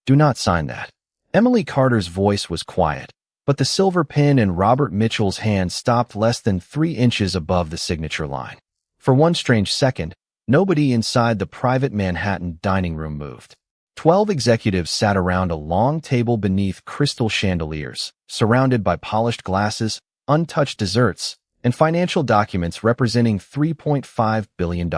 Do not sign that. Emily Carter's voice was quiet, but the silver pen in Robert Mitchell's hand stopped less than 3 inches above the signature line. For one strange second, nobody inside the private Manhattan dining room moved. 12 executives sat around a long table beneath crystal chandeliers, surrounded by polished glasses, untouched desserts, and financial documents representing $3.5 billion.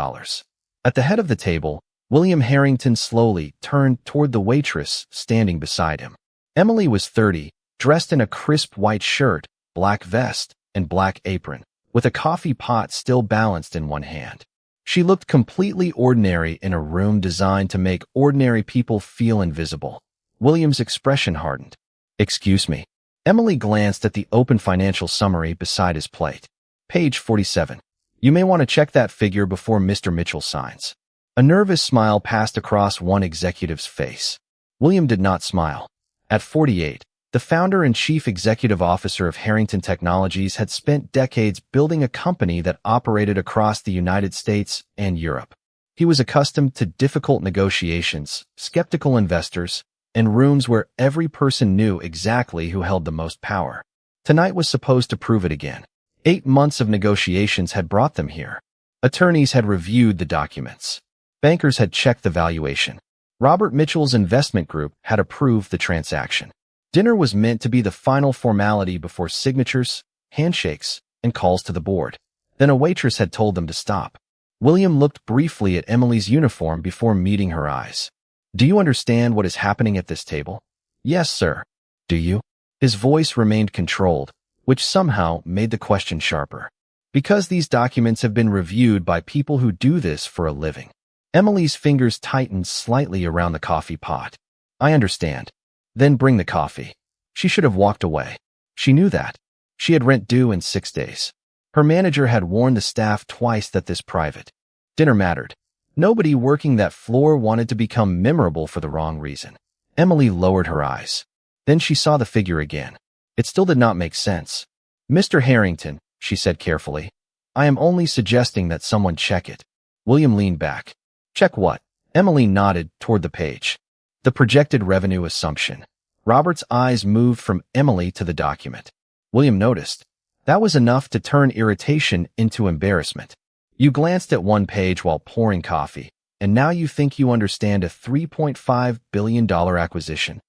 At the head of the table, William Harrington slowly turned toward the waitress standing beside him. Emily was 30, dressed in a crisp white shirt, black vest, and black apron, with a coffee pot still balanced in one hand. She looked completely ordinary in a room designed to make ordinary people feel invisible. William's expression hardened. "Excuse me." Emily glanced at the open financial summary beside his plate. Page 47. "You may want to check that figure before Mr. Mitchell signs." A nervous smile passed across one executive's face. William did not smile. At 48, the founder and chief executive officer of Harrington Technologies had spent decades building a company that operated across the United States and Europe. He was accustomed to difficult negotiations, skeptical investors, and rooms where every person knew exactly who held the most power. Tonight was supposed to prove it again. 8 months of negotiations had brought them here. Attorneys had reviewed the documents. Bankers had checked the valuation. Robert Mitchell's investment group had approved the transaction. Dinner was meant to be the final formality before signatures, handshakes, and calls to the board. Then a waitress had told them to stop. William looked briefly at Emily's uniform before meeting her eyes. "Do you understand what is happening at this table?" "Yes, sir." "Do you?" His voice remained controlled, which somehow made the question sharper. "Because these documents have been reviewed by people who do this for a living." Emily's fingers tightened slightly around the coffee pot. "I understand." "Then bring the coffee." She should have walked away. She knew that. She had rent due in 6 days. Her manager had warned the staff twice that this private dinner mattered. Nobody working that floor wanted to become memorable for the wrong reason. Emily lowered her eyes. Then she saw the figure again. It still did not make sense. "Mr. Harrington," she said carefully, "I am only suggesting that someone check it." William leaned back. "Check what?" Emily nodded toward the page. "The projected revenue assumption." Robert's eyes moved from Emily to the document. William noticed. That was enough to turn irritation into embarrassment. "You glanced at one page while pouring coffee, and now you think you understand a $3.5 billion acquisition."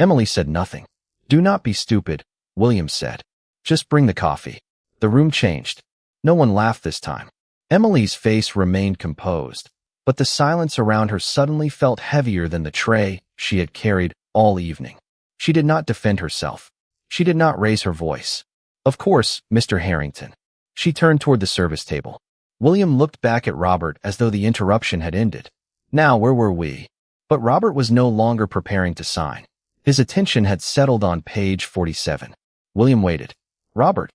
Emily said nothing. "Do not be stupid," William said. "Just bring the coffee." The room changed. No one laughed this time. Emily's face remained composed, but the silence around her suddenly felt heavier than the tray she had carried all evening. She did not defend herself. She did not raise her voice. "Of course, Mr. Harrington." She turned toward the service table. William looked back at Robert as though the interruption had ended. "Now, where were we?" But Robert was no longer preparing to sign. His attention had settled on page 47. William waited. Robert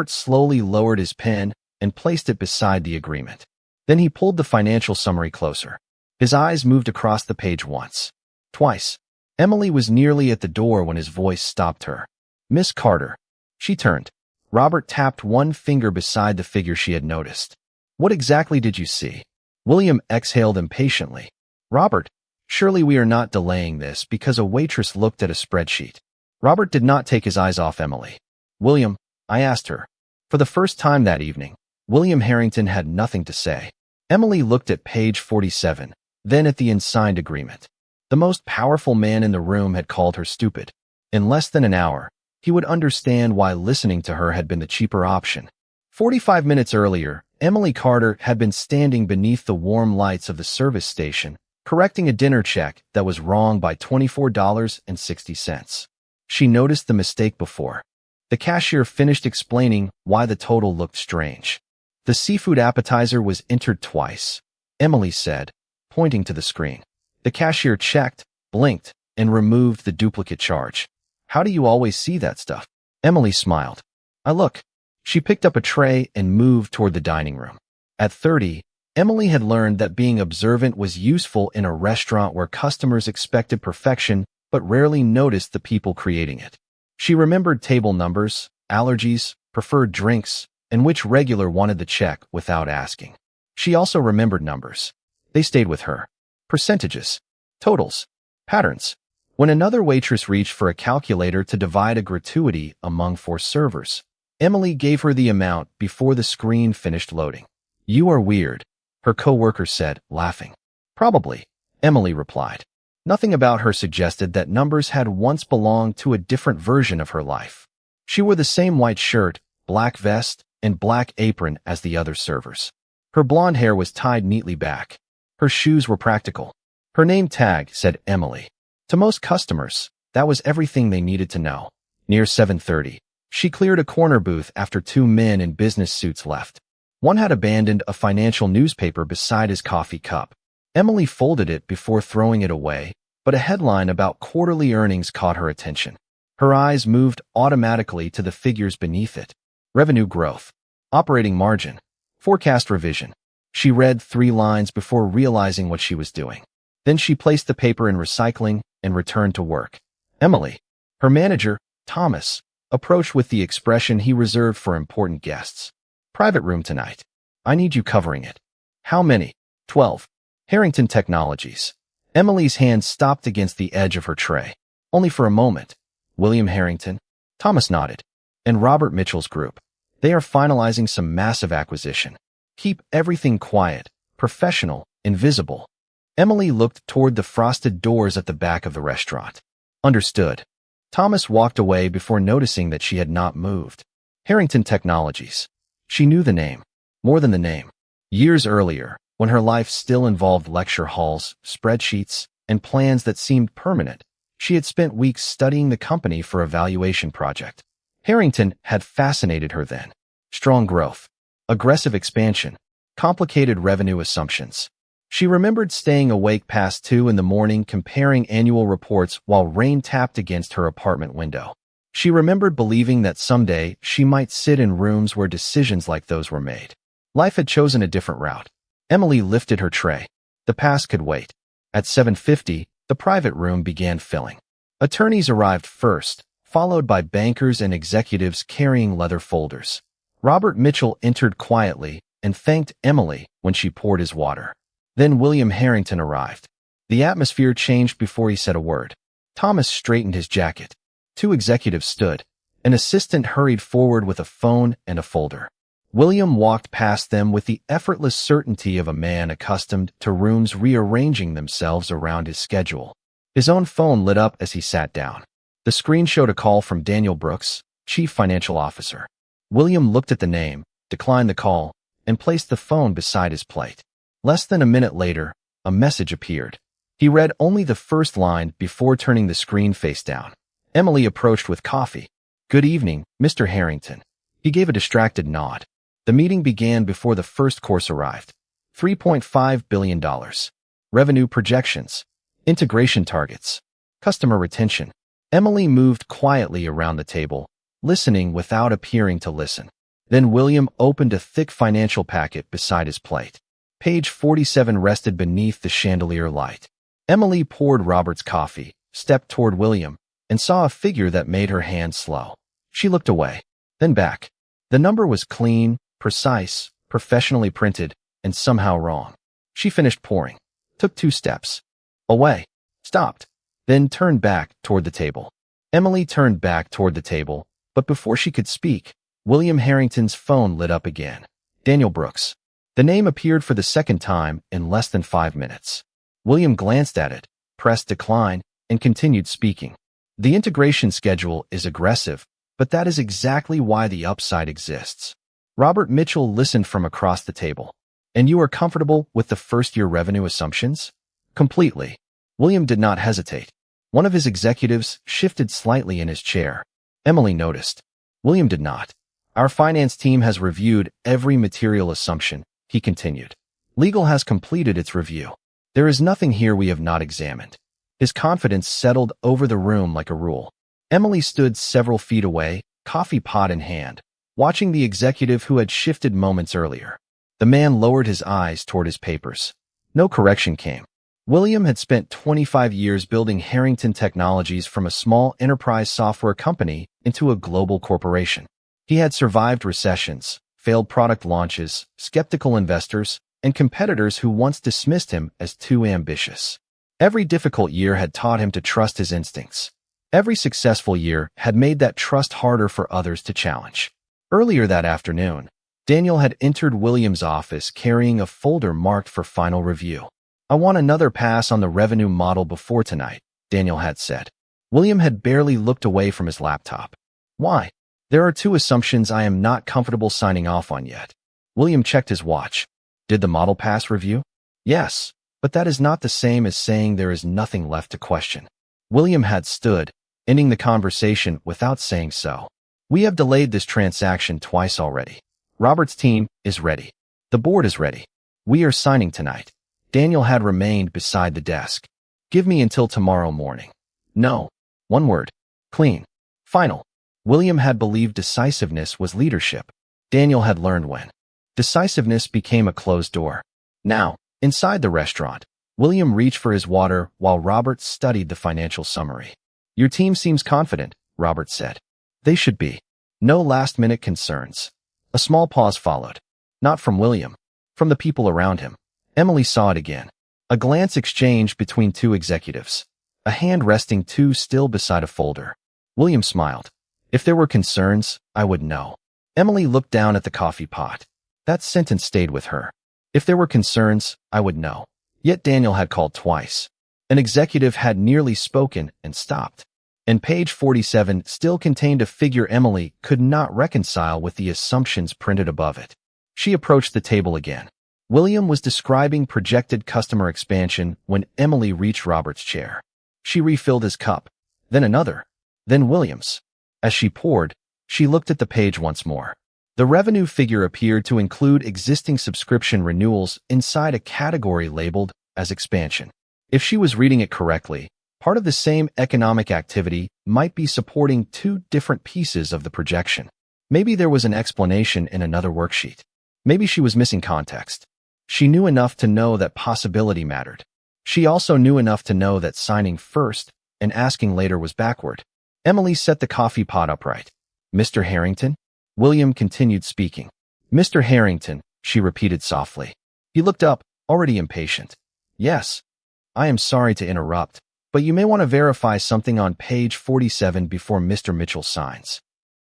slowly lowered his pen and placed it beside the agreement. Then he pulled the financial summary closer. His eyes moved across the page once, twice. Emily was nearly at the door when his voice stopped her. "Miss Carter." She turned. Robert tapped one finger beside the figure she had noticed. "What exactly did you see?" William exhaled impatiently. "Robert, surely we are not delaying this because a waitress looked at a spreadsheet." Robert did not take his eyes off Emily. "William," I asked her. For the first time that evening, William Harrington had nothing to say. Emily looked at page 47, then at the unsigned agreement. The most powerful man in the room had called her stupid. In less than an hour, he would understand why listening to her had been the cheaper option. 45 minutes earlier, Emily Carter had been standing beneath the warm lights of the service station, correcting a dinner check that was wrong by $24.60. She noticed the mistake before. The cashier finished explaining why the total looked strange. The seafood appetizer was entered twice, Emily said, pointing to the screen. The cashier checked, blinked, and removed the duplicate charge. "How do you always see that stuff?" Emily smiled. "I look." She picked up a tray and moved toward the dining room. At 30, Emily had learned that being observant was useful in a restaurant where customers expected perfection but rarely noticed the people creating it. She remembered table numbers, allergies, preferred drinks, and which regular wanted the check without asking. She also remembered numbers. They stayed with her. Percentages, totals, patterns. When another waitress reached for a calculator to divide a gratuity among 4 servers, Emily gave her the amount before the screen finished loading. "You are weird," her coworker said, laughing. "Probably," Emily replied. Nothing about her suggested that numbers had once belonged to a different version of her life. She wore the same white shirt, black vest, and black apron as the other servers. Her blonde hair was tied neatly back. Her shoes were practical. Her name tag said Emily. To most customers, that was everything they needed to know. Near 7:30, she cleared a corner booth after 2 men in business suits left. One had abandoned a financial newspaper beside his coffee cup. Emily folded it before throwing it away, but a headline about quarterly earnings caught her attention. Her eyes moved automatically to the figures beneath it. Revenue growth, operating margin, forecast revision. She read 3 lines before realizing what she was doing. Then she placed the paper in recycling and returned to work. Emily, her manager, Thomas, approached with the expression he reserved for important guests. "Private room tonight. I need you covering it." "How many?" 12. Harrington Technologies. Emily's hand stopped against the edge of her tray. Only for a moment. "William Harrington?" Thomas nodded. "And Robert Mitchell's group. They are finalizing some massive acquisition. Keep everything quiet, professional, invisible." Emily looked toward the frosted doors at the back of the restaurant. "Understood." Thomas walked away before noticing that she had not moved. Harrington Technologies. She knew the name. More than the name. Years earlier, when her life still involved lecture halls, spreadsheets, and plans that seemed permanent, she had spent weeks studying the company for a valuation project. Harrington had fascinated her then. Strong growth, aggressive expansion, complicated revenue assumptions. She remembered staying awake past 2 in the morning comparing annual reports while rain tapped against her apartment window. She remembered believing that someday she might sit in rooms where decisions like those were made. Life had chosen a different route. Emily lifted her tray. The past could wait. At 7:50, the private room began filling. Attorneys arrived first, followed by bankers and executives carrying leather folders. Robert Mitchell entered quietly and thanked Emily when she poured his water. Then William Harrington arrived. The atmosphere changed before he said a word. Thomas straightened his jacket. 2 executives stood. An assistant hurried forward with a phone and a folder. William walked past them with the effortless certainty of a man accustomed to rooms rearranging themselves around his schedule. His own phone lit up as he sat down. The screen showed a call from Daniel Brooks, Chief Financial Officer. William looked at the name, declined the call, and placed the phone beside his plate. Less than a minute later, a message appeared. He read only the first line before turning the screen face down. Emily approached with coffee. "Good evening, Mr. Harrington." He gave a distracted nod. The meeting began before the first course arrived. $3.5 billion. Revenue projections. Integration targets. Customer retention. Emily moved quietly around the table, listening without appearing to listen. Then William opened a thick financial packet beside his plate. Page 47 rested beneath the chandelier light. Emily poured Robert's coffee, stepped toward William, and saw a figure that made her hand slow. She looked away, then back. The number was clean, precise, professionally printed, and somehow wrong. She finished pouring, took 2 steps. Away. Stopped. Then turned back toward the table. Emily turned back toward the table, but before she could speak, William Harrington's phone lit up again. Daniel Brooks. The name appeared for the second time in less than 5 minutes. William glanced at it, pressed decline, and continued speaking. "The integration schedule is aggressive, but that is exactly why the upside exists." Robert Mitchell listened from across the table. "And you are comfortable with the first-year revenue assumptions?" "Completely." William did not hesitate. One of his executives shifted slightly in his chair. Emily noticed. William did not. "Our finance team has reviewed every material assumption," he continued. "Legal has completed its review. There is nothing here we have not examined." His confidence settled over the room like a rule. Emily stood several feet away, coffee pot in hand, watching the executive who had shifted moments earlier. The man lowered his eyes toward his papers. No correction came. William had spent 25 years building Harrington Technologies from a small enterprise software company into a global corporation. He had survived recessions, failed product launches, skeptical investors, and competitors who once dismissed him as too ambitious. Every difficult year had taught him to trust his instincts. Every successful year had made that trust harder for others to challenge. Earlier that afternoon, Daniel had entered William's office carrying a folder marked for final review. "I want another pass on the revenue model before tonight," Daniel had said. William had barely looked away from his laptop. "Why?" "There are two assumptions I am not comfortable signing off on yet." William checked his watch. "Did the model pass review?" "Yes, but that is not the same as saying there is nothing left to question." William had stood, ending the conversation without saying so. "We have delayed this transaction twice already. Robert's team is ready. The board is ready. We are signing tonight." Daniel had remained beside the desk. "Give me until tomorrow morning." "No." One word. "Clean. Final." William had believed decisiveness was leadership. Daniel had learned when decisiveness became a closed door. Now, inside the restaurant, William reached for his water while Robert studied the financial summary. "Your team seems confident," Robert said. "They should be. No last-minute concerns." A small pause followed. Not from William. From the people around him. Emily saw it again. A glance exchanged between two executives. A hand resting too still beside a folder. William smiled. "If there were concerns, I would know." Emily looked down at the coffee pot. That sentence stayed with her. "If there were concerns, I would know." Yet Daniel had called twice. An executive had nearly spoken and stopped. And page 47 still contained a figure Emily could not reconcile with the assumptions printed above it. She approached the table again. William was describing projected customer expansion when Emily reached Robert's chair. She refilled his cup. Then another. Then William's. As she poured, she looked at the page once more. The revenue figure appeared to include existing subscription renewals inside a category labeled as expansion. If she was reading it correctly, part of the same economic activity might be supporting two different pieces of the projection. Maybe there was an explanation in another worksheet. Maybe she was missing context. She knew enough to know that possibility mattered. She also knew enough to know that signing first and asking later was backward. Emily set the coffee pot upright. "Mr. Harrington?" William continued speaking. "Mr. Harrington," she repeated softly. He looked up, already impatient. "Yes. I am sorry to interrupt, but you may want to verify something on page 47 before Mr. Mitchell signs."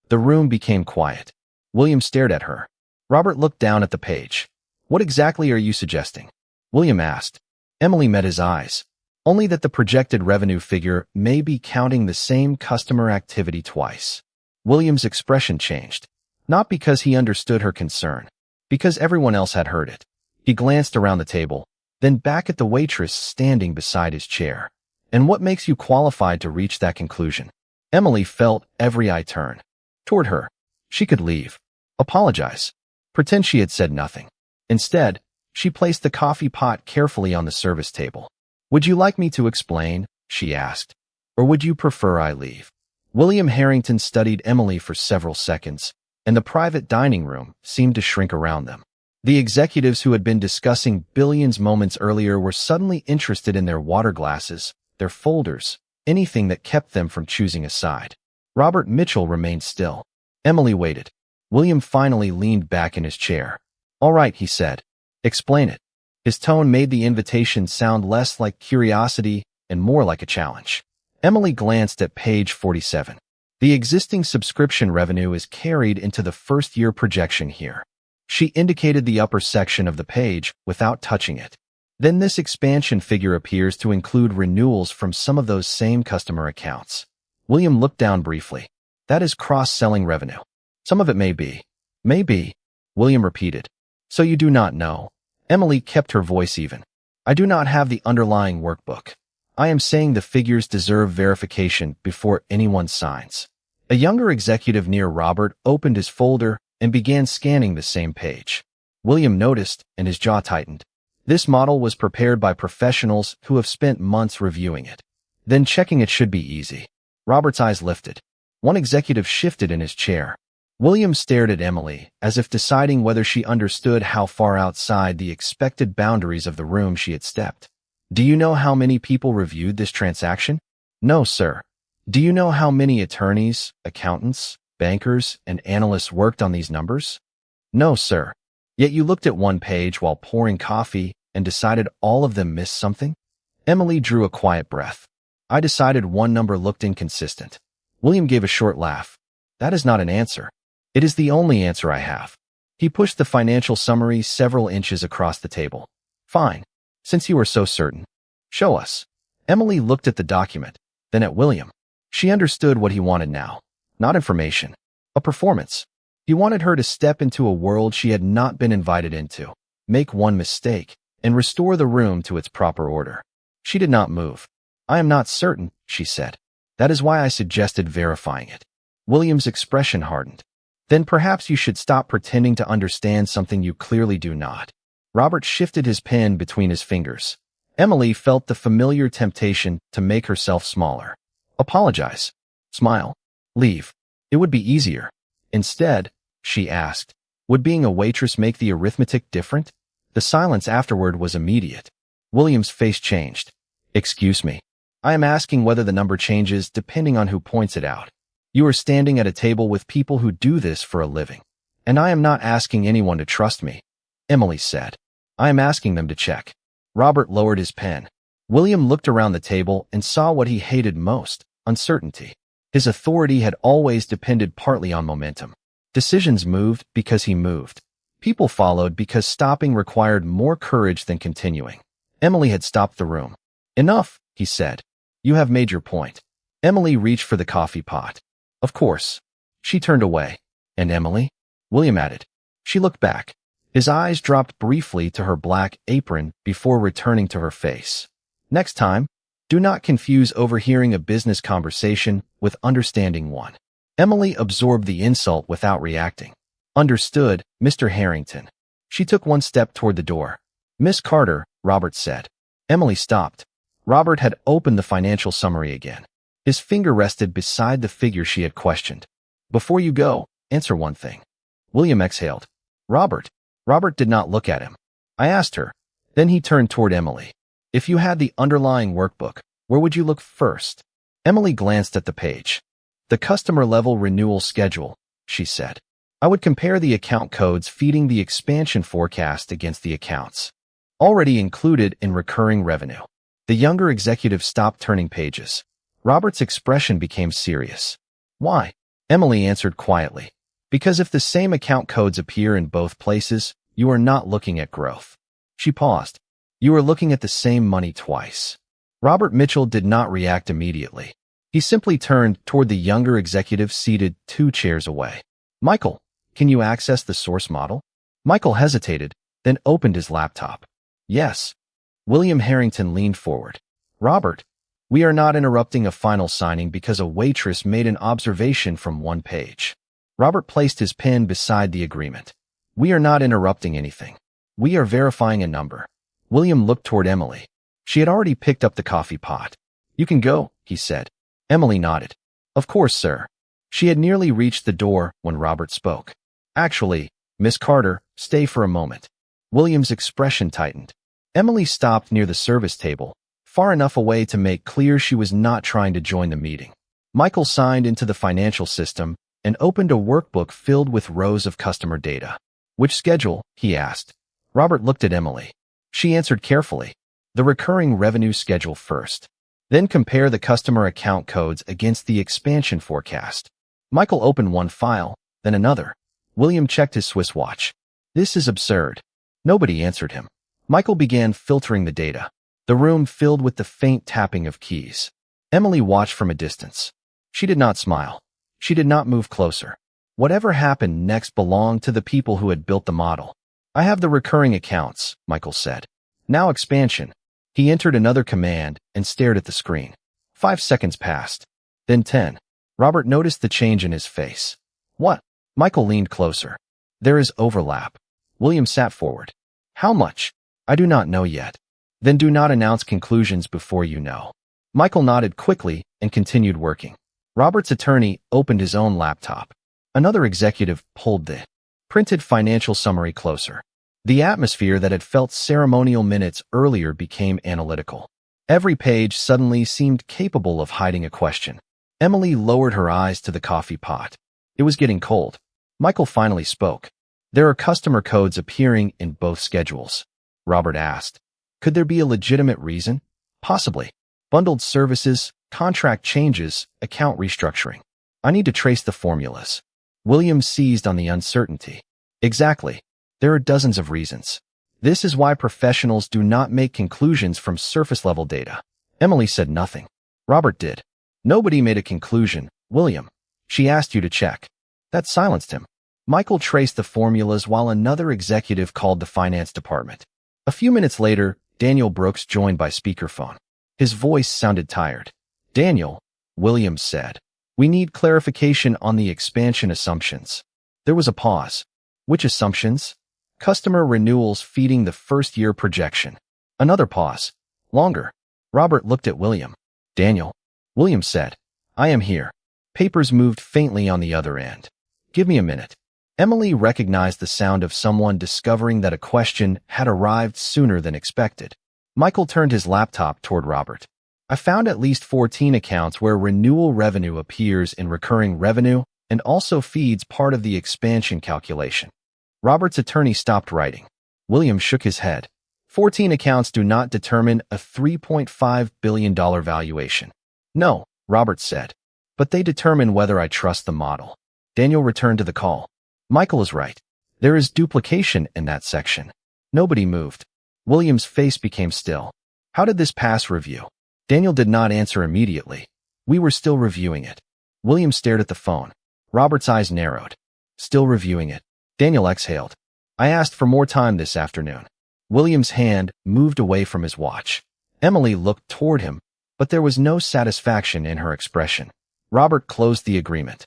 The room became quiet. William stared at her. Robert looked down at the page. "What exactly are you suggesting?" William asked. Emily met his eyes. "Only that the projected revenue figure may be counting the same customer activity twice." William's expression changed. Not because he understood her concern, because everyone else had heard it. He glanced around the table, then back at the waitress standing beside his chair. "And what makes you qualified to reach that conclusion?" Emily felt every eye turn toward her. She could leave, apologize, pretend she had said nothing. Instead, she placed the coffee pot carefully on the service table. "Would you like me to explain?" she asked. "Or would you prefer I leave?" William Harrington studied Emily for several seconds, and the private dining room seemed to shrink around them. The executives who had been discussing billions moments earlier were suddenly interested in their water glasses, their folders, anything that kept them from choosing a side. Robert Mitchell remained still. Emily waited. William finally leaned back in his chair. "All right," he said. "Explain it." His tone made the invitation sound less like curiosity and more like a challenge. Emily glanced at page 47. "The existing subscription revenue is carried into the first-year projection here." She indicated the upper section of the page without touching it. "Then this expansion figure appears to include renewals from some of those same customer accounts." William looked down briefly. "That is cross-selling revenue." "Some of it may be." "May be," William repeated. "So you do not know." Emily kept her voice even. "I do not have the underlying workbook. I am saying the figures deserve verification before anyone signs." A younger executive near Robert opened his folder and began scanning the same page. William noticed, and his jaw tightened. This model was prepared by professionals who have spent months reviewing it. Then checking it should be easy. Robert's eyes lifted. One executive shifted in his chair. William stared at Emily, as if deciding whether she understood how far outside the expected boundaries of the room she had stepped. "Do you know how many people reviewed this transaction?" "No, sir." "Do you know how many attorneys, accountants, bankers, and analysts worked on these numbers?" "No, sir." "Yet you looked at one page while pouring coffee and decided all of them missed something?" Emily drew a quiet breath. I decided one number looked inconsistent. William gave a short laugh. That is not an answer. It is the only answer I have. He pushed the financial summary several inches across the table. Fine. Since you are so certain. Show us. Emily looked at the document, then at William. She understood what he wanted now. Not information. A performance. He wanted her to step into a world she had not been invited into, make one mistake, and restore the room to its proper order. She did not move. I am not certain, she said. That is why I suggested verifying it. William's expression hardened. Then perhaps you should stop pretending to understand something you clearly do not. Robert shifted his pen between his fingers. Emily felt the familiar temptation to make herself smaller. Apologize. Smile. Leave. It would be easier. Instead, she asked, would being a waitress make the arithmetic different? The silence afterward was immediate. William's face changed. Excuse me. I am asking whether the number changes depending on who points it out. You are standing at a table with people who do this for a living. And I am not asking anyone to trust me, Emily said. I am asking them to check. Robert lowered his pen. William looked around the table and saw what he hated most, uncertainty. His authority had always depended partly on momentum. Decisions moved because he moved. People followed because stopping required more courage than continuing. Emily had stopped the room. Enough, he said. You have made your point. Emily reached for the coffee pot. Of course. She turned away. And Emily? William added. She looked back. His eyes dropped briefly to her black apron before returning to her face. Next time, do not confuse overhearing a business conversation with understanding one. Emily absorbed the insult without reacting. Understood, Mr. Harrington. She took one step toward the door. Miss Carter, Robert said. Emily stopped. Robert had opened the financial summary again. His finger rested beside the figure she had questioned. Before you go, answer one thing. William exhaled. Robert. Robert did not look at him. I asked her. Then he turned toward Emily. If you had the underlying workbook, where would you look first? Emily glanced at the page. The customer-level renewal schedule, she said. I would compare the account codes feeding the expansion forecast against the accounts already included in recurring revenue. The younger executive stopped turning pages. Robert's expression became serious. Why? Emily answered quietly. Because if the same account codes appear in both places, you are not looking at growth. She paused. You are looking at the same money twice. Robert Mitchell did not react immediately. He simply turned toward the younger executive seated 2 chairs away. Michael, can you access the source model? Michael hesitated, then opened his laptop. Yes. William Harrington leaned forward. Robert, we are not interrupting a final signing because a waitress made an observation from one page. Robert placed his pen beside the agreement. We are not interrupting anything. We are verifying a number. William looked toward Emily. She had already picked up the coffee pot. You can go, he said. Emily nodded. Of course, sir. She had nearly reached the door when Robert spoke. Actually, Miss Carter, stay for a moment. William's expression tightened. Emily stopped near the service table, far enough away to make clear she was not trying to join the meeting. Michael signed into the financial system and opened a workbook filled with rows of customer data. Which schedule? He asked. Robert looked at Emily. She answered carefully. The recurring revenue schedule first. Then compare the customer account codes against the expansion forecast. Michael opened one file, then another. William checked his Swiss watch. This is absurd. Nobody answered him. Michael began filtering the data. The room filled with the faint tapping of keys. Emily watched from a distance. She did not smile. She did not move closer. Whatever happened next belonged to the people who had built the model. I have the recurring accounts, Michael said. Now expansion. He entered another command and stared at the screen. 5 seconds passed. Then 10. Robert noticed the change in his face. What? Michael leaned closer. There is overlap. William sat forward. How much? I do not know yet. Then do not announce conclusions before you know. Michael nodded quickly and continued working. Robert's attorney opened his own laptop. Another executive pulled the printed financial summary closer. The atmosphere that had felt ceremonial minutes earlier became analytical. Every page suddenly seemed capable of hiding a question. Emily lowered her eyes to the coffee pot. It was getting cold. Michael finally spoke. There are customer codes appearing in both schedules. Robert asked. Could there be a legitimate reason? Possibly. Bundled services, contract changes, account restructuring. I need to trace the formulas. William seized on the uncertainty. Exactly. There are dozens of reasons. This is why professionals do not make conclusions from surface-level data. Emily said nothing. Robert did. Nobody made a conclusion, William. She asked you to check. That silenced him. Michael traced the formulas while another executive called the finance department. A few minutes later, Daniel Brooks joined by speakerphone. His voice sounded tired. Daniel, William said, we need clarification on the expansion assumptions. There was a pause. Which assumptions? Customer renewals feeding the first-year projection. Another pause. Longer. Robert looked at William. Daniel. William said, I am here. Papers moved faintly on the other end. Give me a minute. Emily recognized the sound of someone discovering that a question had arrived sooner than expected. Michael turned his laptop toward Robert. I found at least 14 accounts where renewal revenue appears in recurring revenue and also feeds part of the expansion calculation. Robert's attorney stopped writing. William shook his head. 14 accounts do not determine a $3.5 billion valuation. No, Robert said. But they determine whether I trust the model. Daniel returned to the call. Michael is right. There is duplication in that section. Nobody moved. William's face became still. How did this pass review? Daniel did not answer immediately. We were still reviewing it. William stared at the phone. Robert's eyes narrowed. Still reviewing it. Daniel exhaled. I asked for more time this afternoon. William's hand moved away from his watch. Emily looked toward him, but there was no satisfaction in her expression. Robert closed the agreement.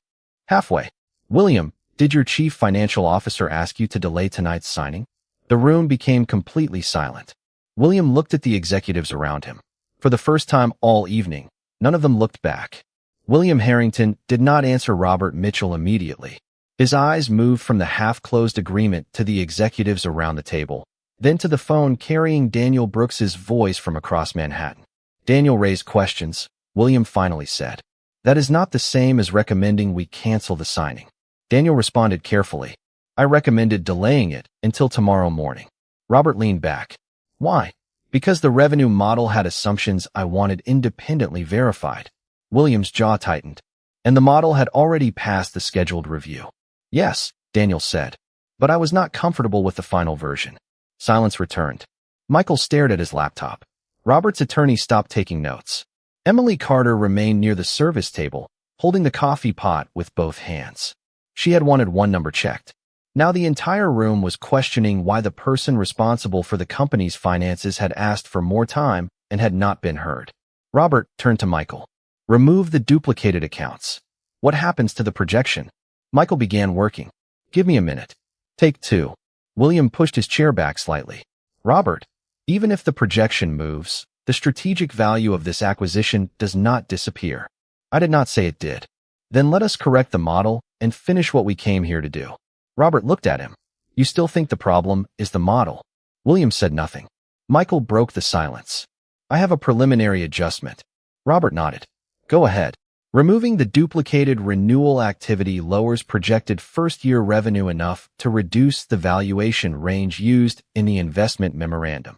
Halfway. William, did your chief financial officer ask you to delay tonight's signing? The room became completely silent. William looked at the executives around him. For the first time all evening, none of them looked back. William Harrington did not answer Robert Mitchell immediately. His eyes moved from the half-closed agreement to the executives around the table, then to the phone carrying Daniel Brooks's voice from across Manhattan. Daniel raised questions. William finally said, that is not the same as recommending we cancel the signing. Daniel responded carefully. I recommended delaying it until tomorrow morning. Robert leaned back. Why? Because the revenue model had assumptions I wanted independently verified. William's jaw tightened. And the model had already passed the scheduled review. Yes, Daniel said. But I was not comfortable with the final version. Silence returned. Michael stared at his laptop. Robert's attorney stopped taking notes. Emily Carter remained near the service table, holding the coffee pot with both hands. She had wanted one number checked. Now the entire room was questioning why the person responsible for the company's finances had asked for more time and had not been heard. Robert turned to Michael. Remove the duplicated accounts. What happens to the projection? Michael began working. Give me a minute. Take 2. William pushed his chair back slightly. Robert, even if the projection moves, the strategic value of this acquisition does not disappear. I did not say it did. Then let us correct the model and finish what we came here to do. Robert looked at him. You still think the problem is the model? William said nothing. Michael broke the silence. I have a preliminary adjustment. Robert nodded. Go ahead. Removing the duplicated renewal activity lowers projected first-year revenue enough to reduce the valuation range used in the investment memorandum.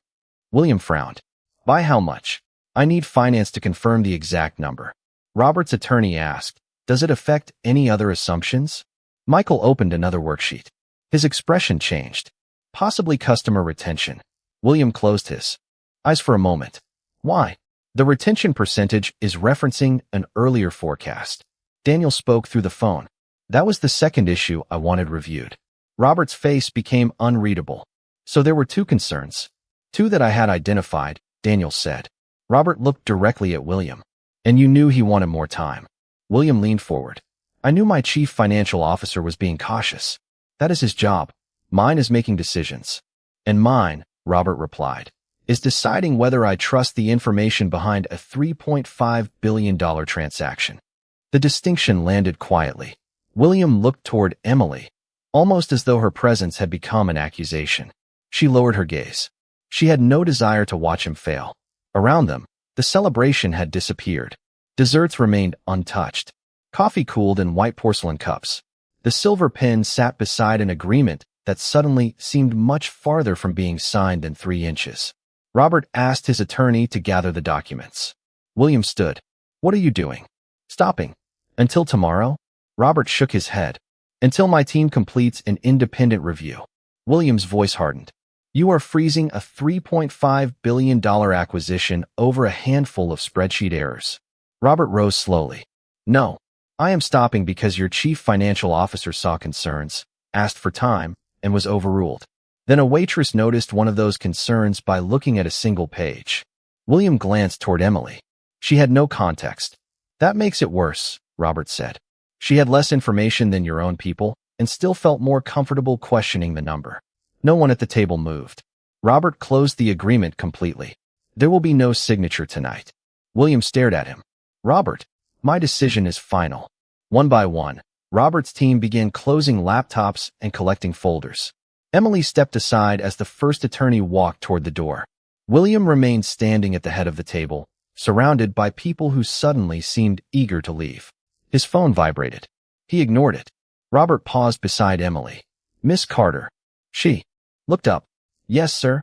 William frowned. By how much? I need finance to confirm the exact number. Robert's attorney asked, does it affect any other assumptions? Michael opened another worksheet. His expression changed. Possibly customer retention. William closed his eyes for a moment. Why? The retention percentage is referencing an earlier forecast. Daniel spoke through the phone. That was the second issue I wanted reviewed. Robert's face became unreadable. So there were 2 concerns. 2 that I had identified, Daniel said. Robert looked directly at William. And you knew he wanted more time. William leaned forward. I knew my chief financial officer was being cautious. That is his job. Mine is making decisions. And mine, Robert replied, is deciding whether I trust the information behind a $3.5 billion transaction. The distinction landed quietly. William looked toward Emily, almost as though her presence had become an accusation. She lowered her gaze. She had no desire to watch him fail. Around them, the celebration had disappeared. Desserts remained untouched. Coffee cooled in white porcelain cups. The silver pen sat beside an agreement that suddenly seemed much farther from being signed than 3 inches. Robert asked his attorney to gather the documents. William stood. What are you doing? Stopping. Until tomorrow? Robert shook his head. Until my team completes an independent review. William's voice hardened. You are freezing a $3.5 billion acquisition over a handful of spreadsheet errors. Robert rose slowly. No. I am stopping because your chief financial officer saw concerns, asked for time, and was overruled. Then a waitress noticed one of those concerns by looking at a single page. William glanced toward Emily. She had no context. That makes it worse, Robert said. She had less information than your own people and still felt more comfortable questioning the number. No one at the table moved. Robert closed the agreement completely. There will be no signature tonight. William stared at him. Robert, my decision is final. One by one, Robert's team began closing laptops and collecting folders. Emily stepped aside as the first attorney walked toward the door. William remained standing at the head of the table, surrounded by people who suddenly seemed eager to leave. His phone vibrated. He ignored it. Robert paused beside Emily. Miss Carter. She looked up. Yes, sir.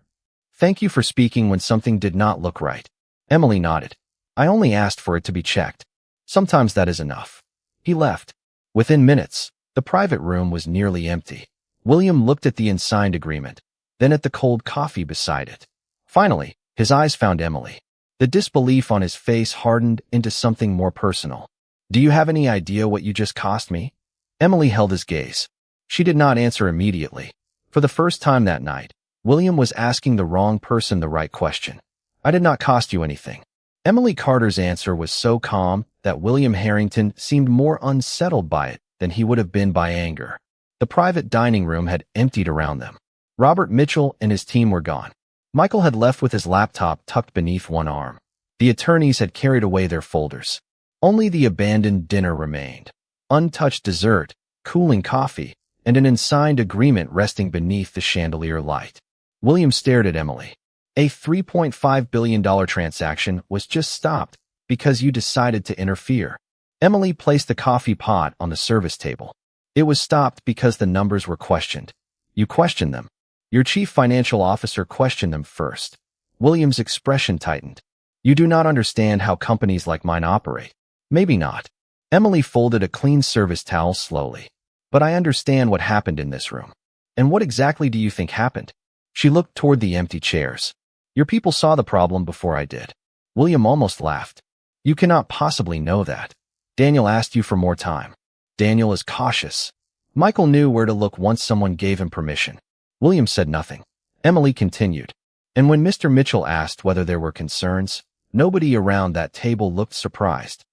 Thank you for speaking when something did not look right. Emily nodded. I only asked for it to be checked. Sometimes that is enough. He left. Within minutes, the private room was nearly empty. William looked at the unsigned agreement, then at the cold coffee beside it. Finally, his eyes found Emily. The disbelief on his face hardened into something more personal. Do you have any idea what you just cost me? Emily held his gaze. She did not answer immediately. For the first time that night, William was asking the wrong person the right question. I did not cost you anything. Emily Carter's answer was so calm that William Harrington seemed more unsettled by it than he would have been by anger. The private dining room had emptied around them. Robert Mitchell and his team were gone. Michael had left with his laptop tucked beneath one arm. The attorneys had carried away their folders. Only the abandoned dinner remained. Untouched dessert, cooling coffee, and an unsigned agreement resting beneath the chandelier light. William stared at Emily. A $3.5 billion transaction was just stopped because you decided to interfere. Emily placed the coffee pot on the service table. It was stopped because the numbers were questioned. You questioned them. Your chief financial officer questioned them first. William's expression tightened. You do not understand how companies like mine operate. Maybe not. Emily folded a clean service towel slowly. But I understand what happened in this room. And what exactly do you think happened? She looked toward the empty chairs. Your people saw the problem before I did. William almost laughed. You cannot possibly know that. Daniel asked you for more time. Daniel is cautious. Michael knew where to look once someone gave him permission. William said nothing. Emily continued. And when Mr. Mitchell asked whether there were concerns, nobody around that table looked surprised.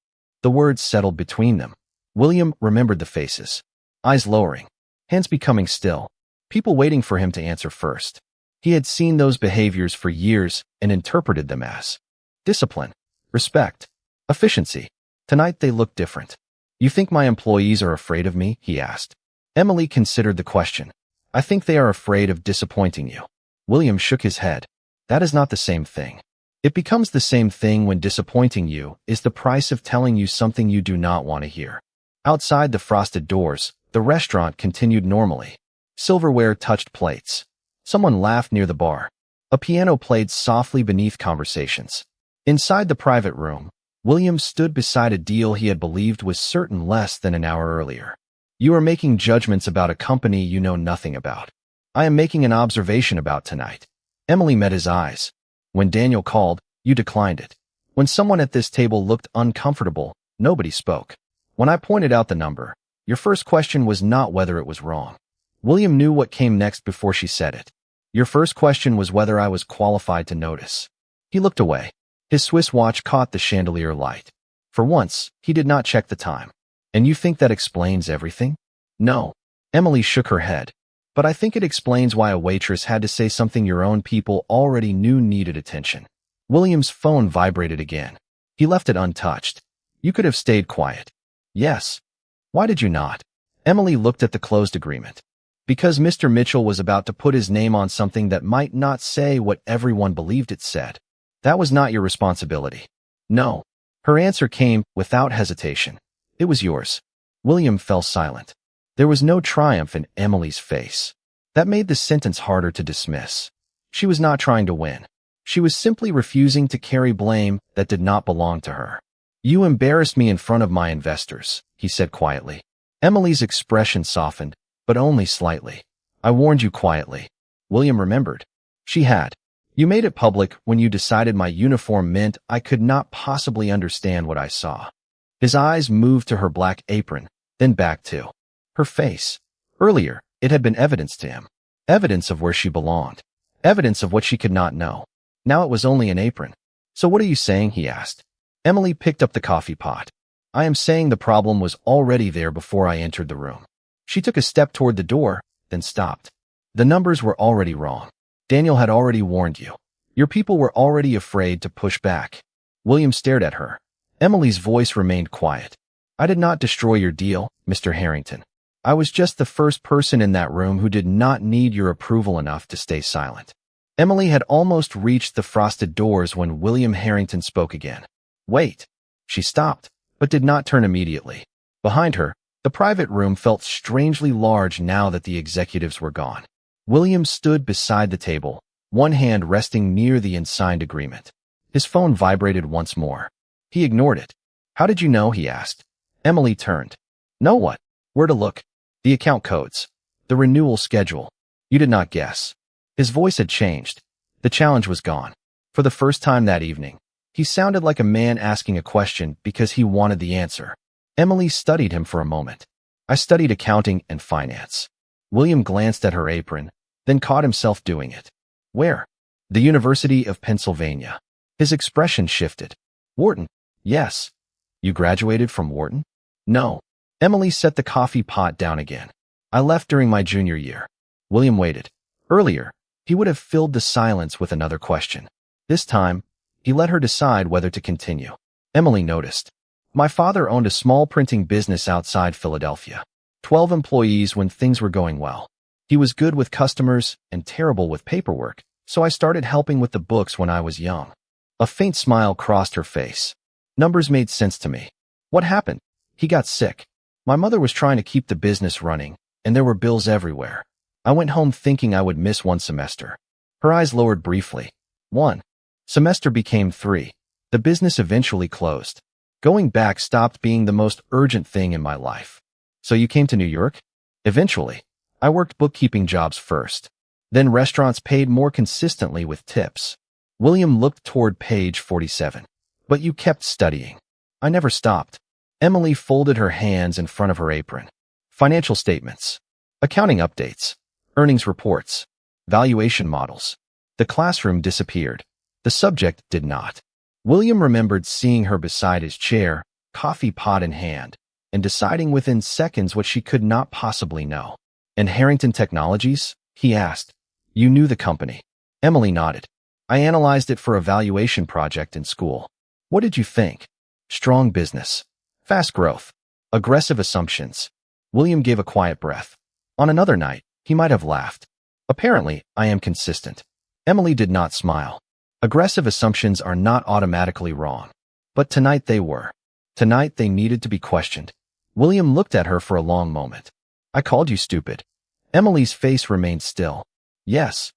The words settled between them. William remembered the faces. Eyes lowering. Hands becoming still. People waiting for him to answer first. He had seen those behaviors for years and interpreted them as discipline, respect, efficiency. Tonight they looked different. You think my employees are afraid of me? He asked. Emily considered the question. I think they are afraid of disappointing you. William shook his head. That is not the same thing. It becomes the same thing when disappointing you is the price of telling you something you do not want to hear. Outside the frosted doors, the restaurant continued normally. Silverware touched plates. Someone laughed near the bar. A piano played softly beneath conversations. Inside the private room, William stood beside a deal he had believed was certain less than an hour earlier. You are making judgments about a company you know nothing about. I am making an observation about tonight. Emily met his eyes. When Daniel called, you declined it. When someone at this table looked uncomfortable, nobody spoke. When I pointed out the number, your first question was not whether it was wrong. William knew what came next before she said it. Your first question was whether I was qualified to notice. He looked away. His Swiss watch caught the chandelier light. For once, he did not check the time. And you think that explains everything? No. Emily shook her head. But I think it explains why a waitress had to say something your own people already knew needed attention. William's phone vibrated again. He left it untouched. You could have stayed quiet. Yes. Why did you not? Emily looked at the closed agreement. Because Mr. Mitchell was about to put his name on something that might not say what everyone believed it said. That was not your responsibility. No. Her answer came without hesitation. It was yours. William fell silent. There was no triumph in Emily's face. That made the sentence harder to dismiss. She was not trying to win. She was simply refusing to carry blame that did not belong to her. "You embarrassed me in front of my investors," he said quietly. Emily's expression softened, but only slightly. "I warned you quietly." William remembered. She had. "You made it public when you decided my uniform meant I could not possibly understand what I saw." His eyes moved to her black apron, then back to her face. Earlier, it had been evidence to him. Evidence of where she belonged. Evidence of what she could not know. Now it was only an apron. "So what are you saying?" he asked. Emily picked up the coffee pot. "I am saying the problem was already there before I entered the room." She took a step toward the door, then stopped. "The numbers were already wrong. Daniel had already warned you. Your people were already afraid to push back." William stared at her. Emily's voice remained quiet. "I did not destroy your deal, Mr. Harrington. I was just the first person in that room who did not need your approval enough to stay silent." Emily had almost reached the frosted doors when William Harrington spoke again. "Wait." She stopped, but did not turn immediately. Behind her, the private room felt strangely large now that the executives were gone. William stood beside the table, one hand resting near the unsigned agreement. His phone vibrated once more. He ignored it. "How did you know?" he asked. Emily turned. "Know what? Where to look? The account codes. The renewal schedule. You did not guess." His voice had changed. The challenge was gone. For the first time that evening, he sounded like a man asking a question because he wanted the answer. Emily studied him for a moment. "I studied accounting and finance." William glanced at her apron, then caught himself doing it. "Where?" "The University of Pennsylvania." His expression shifted. "Wharton?" "Yes." "You graduated from Wharton?" "No." Emily set the coffee pot down again. "I left during my junior year." William waited. Earlier, he would have filled the silence with another question. This time, he let her decide whether to continue. Emily noticed. "My father owned a small printing business outside Philadelphia. 12 employees when things were going well. He was good with customers and terrible with paperwork, so I started helping with the books when I was young." A faint smile crossed her face. "Numbers made sense to me." "What happened?" "He got sick. My mother was trying to keep the business running, and there were bills everywhere. I went home thinking I would miss one semester." Her eyes lowered briefly. "One semester became 3. The business eventually closed. Going back stopped being the most urgent thing in my life." "So you came to New York?" "Eventually. I worked bookkeeping jobs first. Then restaurants paid more consistently with tips." William looked toward page 47. "But you kept studying." "I never stopped." Emily folded her hands in front of her apron. "Financial statements. Accounting updates. Earnings reports. Valuation models." The classroom disappeared. The subject did not. William remembered seeing her beside his chair, coffee pot in hand, and deciding within seconds what she could not possibly know. "And Harrington Technologies?" he asked. "You knew the company." Emily nodded. "I analyzed it for a valuation project in school." "What did you think?" "Strong business. Fast growth. Aggressive assumptions." William gave a quiet breath. On another night, he might have laughed. "Apparently, I am consistent." Emily did not smile. Aggressive assumptions are not automatically wrong. But tonight they were. Tonight they needed to be questioned. William looked at her for a long moment. "I called you stupid." Emily's face remained still. "Yes.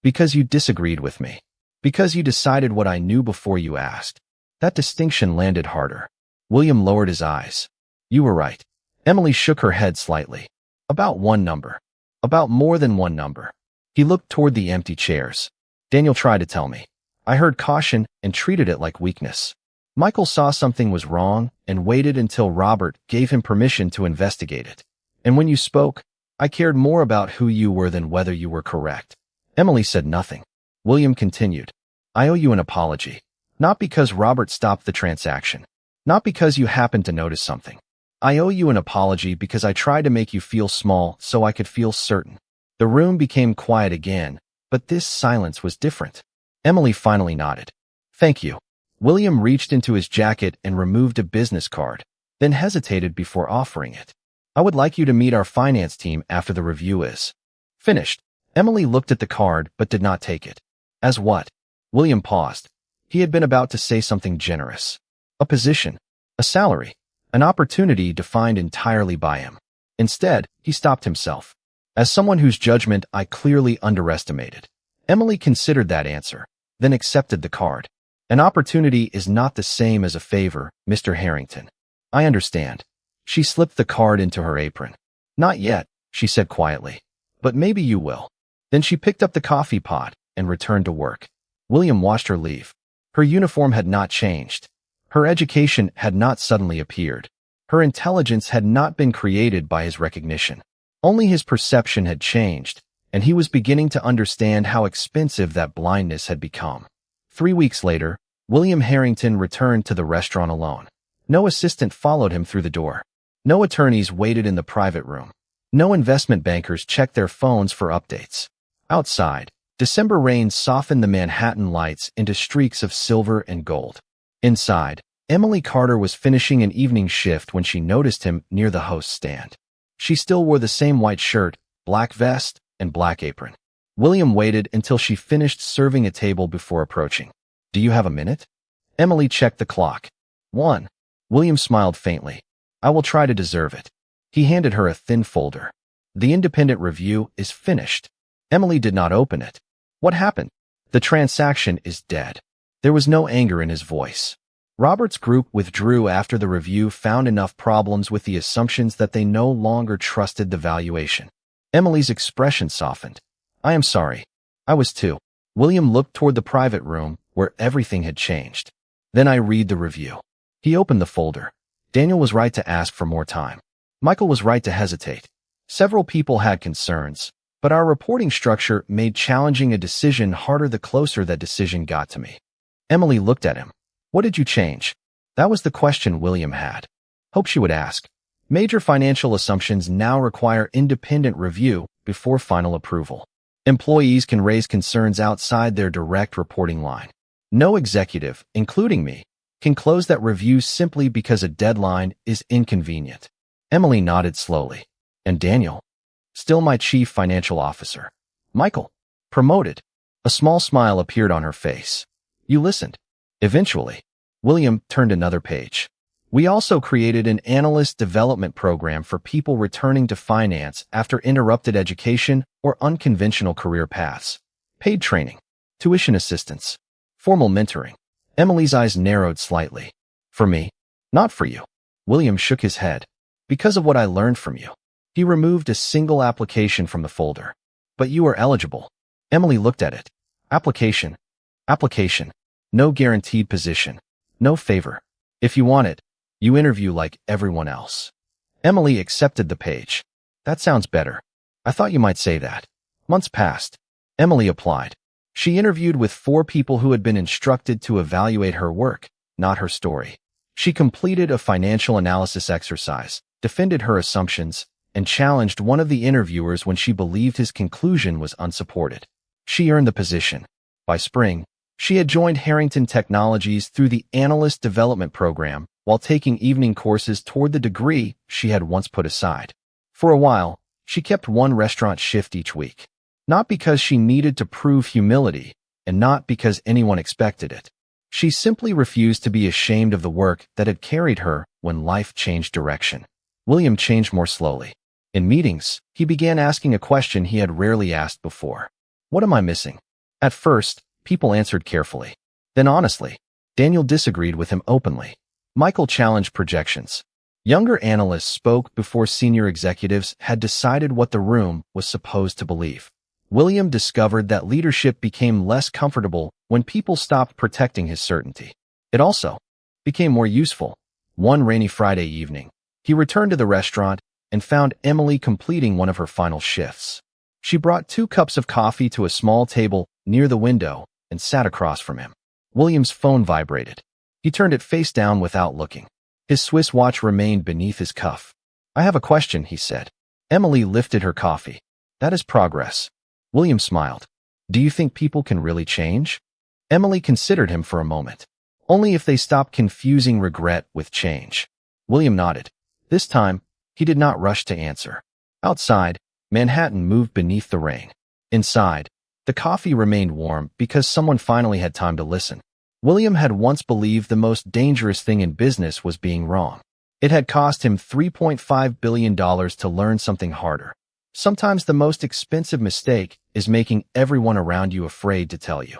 Because you disagreed with me. Because you decided what I knew before you asked." That distinction landed harder. William lowered his eyes. "You were right." Emily shook her head slightly. "About one number. About more than one number." He looked toward the empty chairs. "Daniel tried to tell me. I heard caution and treated it like weakness. Michael saw something was wrong and waited until Robert gave him permission to investigate it. And when you spoke, I cared more about who you were than whether you were correct." Emily said nothing. William continued. "I owe you an apology. Not because Robert stopped the transaction. Not because you happened to notice something. I owe you an apology because I tried to make you feel small so I could feel certain." The room became quiet again, but this silence was different. Emily finally nodded. "Thank you." William reached into his jacket and removed a business card, then hesitated before offering it. "I would like you to meet our finance team after the review is finished." Emily looked at the card but did not take it. "As what?" William paused. He had been about to say something generous. A position. A salary. An opportunity defined entirely by him. Instead, he stopped himself. "As someone whose judgment I clearly underestimated." Emily considered that answer, then accepted the card. An opportunity is not the same as a favor, Mr. Harrington. I understand. She slipped the card into her apron. Not yet, she said quietly. But maybe you will. Then she picked up the coffee pot and returned to work. William watched her leave. Her uniform had not changed. Her education had not suddenly appeared. Her intelligence had not been created by his recognition. Only his perception had changed, and he was beginning to understand how expensive that blindness had become. 3 weeks later, William Harrington returned to the restaurant alone. No assistant followed him through the door. No attorneys waited in the private room. No investment bankers checked their phones for updates. Outside, December rain softened the Manhattan lights into streaks of silver and gold. Inside, Emily Carter was finishing an evening shift when she noticed him near the host's stand. She still wore the same white shirt, black vest, and black apron. William waited until she finished serving a table before approaching. Do you have a minute? Emily checked the clock. 1. William smiled faintly. I will try to deserve it. He handed her a thin folder. The independent review is finished. Emily did not open it. What happened? The transaction is dead. There was no anger in his voice. Robert's group withdrew after the review found enough problems with the assumptions that they no longer trusted the valuation. Emily's expression softened. I am sorry. I was too. William looked toward the private room where everything had changed. Then I read the review. He opened the folder. Daniel was right to ask for more time. Michael was right to hesitate. Several people had concerns, but our reporting structure made challenging a decision harder the closer that decision got to me. Emily looked at him. What did you change? That was the question William had. Hoped she would ask. Major financial assumptions now require independent review before final approval. Employees can raise concerns outside their direct reporting line. No executive, including me, can close that review simply because a deadline is inconvenient. Emily nodded slowly. And Daniel? Still my chief financial officer. Michael? Promoted. A small smile appeared on her face. You listened. Eventually, William turned another page. We also created an analyst development program for people returning to finance after interrupted education or unconventional career paths. Paid training, tuition assistance, formal mentoring. Emily's eyes narrowed slightly. For me, not for you. William shook his head. Because of what I learned from you. He removed a single application from the folder. But you are eligible. Emily looked at it. Application. Application. No guaranteed position. No favor. If you want it, you interview like everyone else. Emily accepted the page. That sounds better. I thought you might say that. Months passed. Emily applied. She interviewed with 4 people who had been instructed to evaluate her work, not her story. She completed a financial analysis exercise, defended her assumptions, and challenged one of the interviewers when she believed his conclusion was unsupported. She earned the position. By spring, she had joined Harrington Technologies through the Analyst Development Program while taking evening courses toward the degree she had once put aside. For a while, she kept one restaurant shift each week. Not because she needed to prove humility, and not because anyone expected it. She simply refused to be ashamed of the work that had carried her when life changed direction. William changed more slowly. In meetings, he began asking a question he had rarely asked before. What am I missing? At first, people answered carefully. Then honestly, Daniel disagreed with him openly. Michael challenged projections. Younger analysts spoke before senior executives had decided what the room was supposed to believe. William discovered that leadership became less comfortable when people stopped protecting his certainty. It also became more useful. One rainy Friday evening, he returned to the restaurant and found Emily completing one of her final shifts. She brought 2 cups of coffee to a small table near the window and sat across from him. William's phone vibrated. He turned it face down without looking. His Swiss watch remained beneath his cuff. I have a question, he said. Emily lifted her coffee. That is progress. William smiled. Do you think people can really change? Emily considered him for a moment. Only if they stop confusing regret with change. William nodded. This time, he did not rush to answer. Outside, Manhattan moved beneath the rain. Inside, the coffee remained warm because someone finally had time to listen. William had once believed the most dangerous thing in business was being wrong. It had cost him $3.5 billion to learn something harder. Sometimes the most expensive mistake is making everyone around you afraid to tell you.